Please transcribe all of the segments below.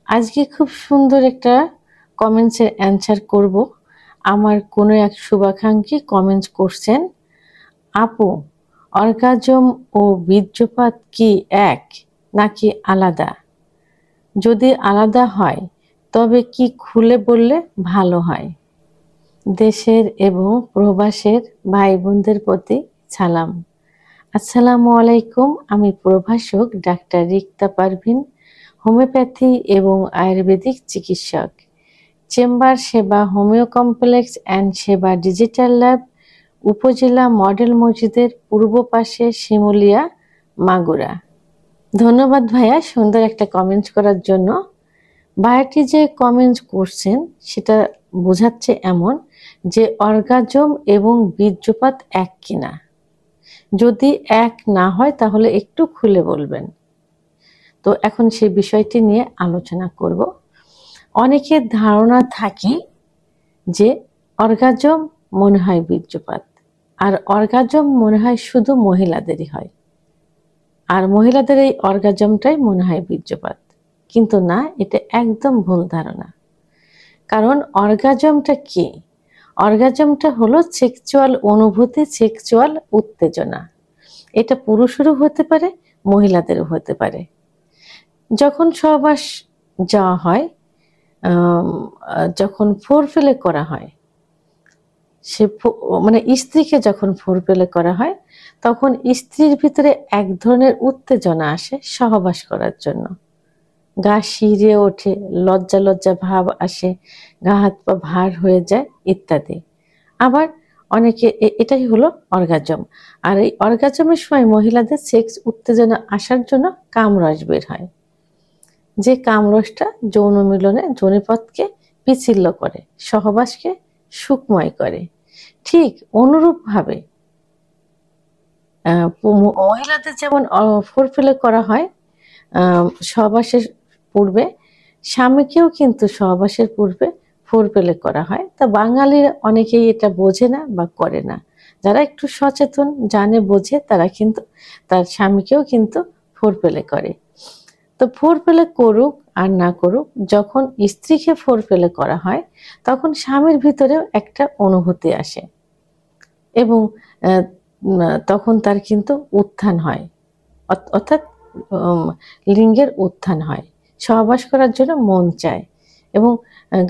আজকে খুব সুন্দর একটা কমেন্টসের অ্যান্সার করব। আমার কোনো এক শুভাকাঙ্ক্ষী কমেন্টস করছেন, আপু অর্গাজম ও বীর্যপাত কি এক নাকি আলাদা? যদি আলাদা হয় তবে কি খুলে বললে ভালো হয়? দেশের এবং প্রবাসের ভাই বোনদের প্রতি সালাম। আসসালামু আলাইকুম। আমি প্রভাষক ডাক্তার রিক্তা পারভিন, হোমিওপ্যাথি এবং আয়ুর্বেদিক চিকিৎসক, চেম্বার সেবা, হোমিও কমপ্লেক্স অ্যান্ড সেবা ডিজিটাল ল্যাব, উপজেলা মডেল মসজিদের পূর্ব পাশে, শিমুলিয়া, মাগুরা। ধন্যবাদ ভাইয়া সুন্দর একটা কমেন্টস করার জন্য। ভাইয়াটি যে কমেন্টস করছেন সেটা বোঝাচ্ছে এমন যে অর্গাজম এবং বীর্যপাত এক কিনা। যদি এক না হয় তাহলে একটু খুলে বলবেন। তো এখন সেই বিষয়টি নিয়ে আলোচনা করব। অনেকের ধারণা থাকে যে অর্গাজম মনে হয় বীর্যপাত, আর অর্গাজম মনে হয় শুধু মহিলাদেরই হয়, আর মহিলাদের এই অর্গাজমটাই মনে হয় বীর্যপাত। কিন্তু না, এটা একদম ভুল ধারণা। কারণ অর্গাজমটা কি? অর্গাজমটা হলো সেক্সুয়াল অনুভূতি, সেক্সুয়াল উত্তেজনা। এটা পুরুষেরও হতে পারে, মহিলাদেরও হতে পারে। যখন সহবাস যাওয়া হয়, যখন ফোরপ্লে করা হয়, সে মানে স্ত্রীকে যখন ফোরপ্লে করা হয়, তখন স্ত্রীর ভিতরে এক ধরনের উত্তেজনা আসে সহবাস করার জন্য। গা শিরে ওঠে, লজ্জা লজ্জা ভাব আসে, গা হাত পা ভার হয়ে যায় ইত্যাদি। আবার অনেকে এটাই হলো অর্গাজম। আর এই অর্গাজমের সময় মহিলাদের সেক্স উত্তেজনা আসার জন্য কামরস বের হয়, যে কামরসটা যৌন মিলনে যৌনিপথকে পিচ্ছিল করে, সহবাসকে সুখময় করে। ঠিক অনুরূপভাবে মহিলাদের যেমন ফোরপ্লে করা হয় সহবাসের পূর্বে, স্বামীকেও কিন্তু সহবাসের পূর্বে ফোরপ্লে করা হয়। তা বাঙালির অনেকেই এটা বোঝে না বা করে না। যারা একটু সচেতন, জানে, বোঝে, তারা কিন্তু তার স্বামীকেও কিন্তু ফোরপ্লে করে। তো ফোরপ্লে করুক আর না করুক, যখন স্ত্রীকে ফোরপ্লে করা হয় তখন স্বামীর ভিতরেও একটা অনুভূতি আসে এবং তখন তার কিন্তু উত্থান হয়, অর্থাৎ লিঙ্গের উত্থান হয়, সহবাস করার জন্য মন চায় এবং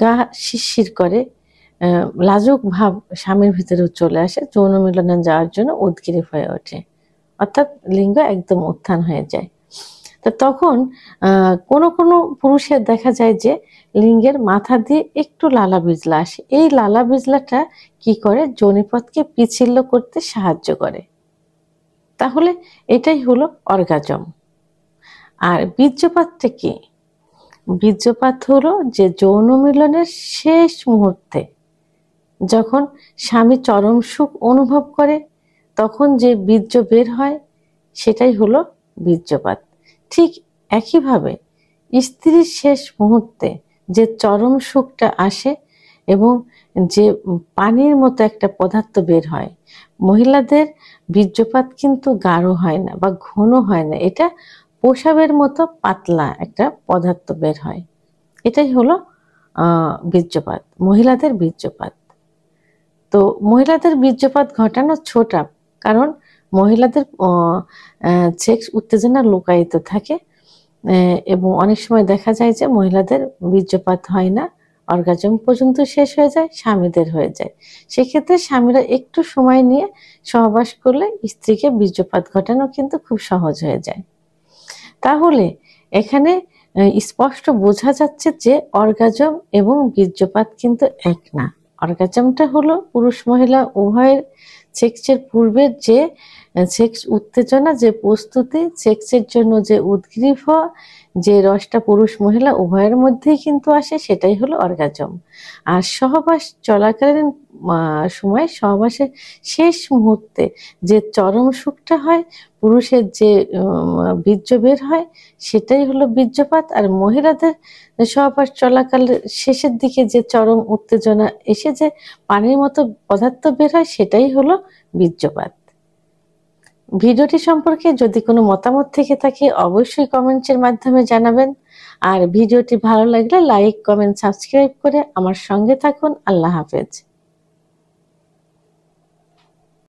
গা শিরশির করে, লাজুক ভাব স্বামীর ভিতরেও চলে আসে, যৌন মিলনে যাওয়ার জন্য উদগ্রীব হয়ে ওঠে, অর্থাৎ লিঙ্গ একদম উত্থান হয়ে যায়। তো তখন কোনো কোনো পুরুষের দেখা যায় যে লিঙ্গের মাথা দিয়ে একটু লালা বিজলা আসে। এই লালা বিজলাটা কি করে? যোনিপথকে পিচ্ছিল করতে সাহায্য করে। তাহলে এটাই হলো অর্গাজম। আর বীর্যপাতটা কি? বীর্যপাত হলো যে যৌন মিলনের শেষ মুহূর্তে যখন স্বামী চরম সুখ অনুভব করে তখন যে বীর্য বের হয়, সেটাই হলো বীর্যপাত। ঠিক একইভাবে স্ত্রীর শেষ মুহূর্তে যে চরম সুখটা আসে এবং যে পানির মতো একটা পদার্থ বের হয়, মহিলাদের বীর্যপাত কিন্তু গাঢ় হয় না বা ঘন হয় না, এটা প্রসাবের মতো পাতলা একটা পদার্থ বের হয়। এটাই হলো বীর্যপাত, মহিলাদের বীর্যপাত। তো মহিলাদের বীর্যপাত ঘটানো ছোটা, কারণ মহিলাদের সেক্স উত্তেজনা লুকায়িত থাকে এবং অনেক সময় দেখা যায় যে মহিলাদের বীর্যপাত হয় না, অর্গাজম পর্যন্ত শেষ হয়ে যায়, স্বামীদের হয়ে যায়। সেক্ষেত্রে স্বামীরা একটু সময় নিয়ে সহবাস করলে স্ত্রীকে বীর্যপাত ঘটানো কিন্তু খুব সহজ হয়ে যায়। তাহলে এখানে স্পষ্ট বোঝা যাচ্ছে যে অর্গাজম এবং বীর্যপাত কিন্তু এক না। অর্গাজমটা হলো পুরুষ মহিলা উভয়ের সেক্সের পূর্বের যে সেক্স উত্তেজনা, যে প্রস্তুতি, সেক্সের জন্য যে উদ্গ্রীব হওয়া, যে রসটা পুরুষ মহিলা উভয়ের মধ্যেই কিন্তু আসে, সেটাই হলো অর্গাজম। আর সহবাস চলাকালীন সময়, সহবাসের শেষ মুহূর্তে যে চরম সুখটা হয়, পুরুষের যে বীর্য বের হয়, সেটাই হলো বীর্যপাত। আর মহিলাদের সহবাস চলাকালে শেষের দিকে যে চরম উত্তেজনা এসে যে পানির মতো পদার্থ বের হয়, সেটাই হলো বীর্যপাত। ভিডিওটি সম্পর্কে যদি কোনো মতামত থেকে থাকে অবশ্যই কমেন্টসের মাধ্যমে জানাবেন। আর ভিডিওটি ভালো লাগলে লাইক, কমেন্ট, সাবস্ক্রাইব করে আমার সঙ্গে থাকুন। আল্লাহ হাফেজ।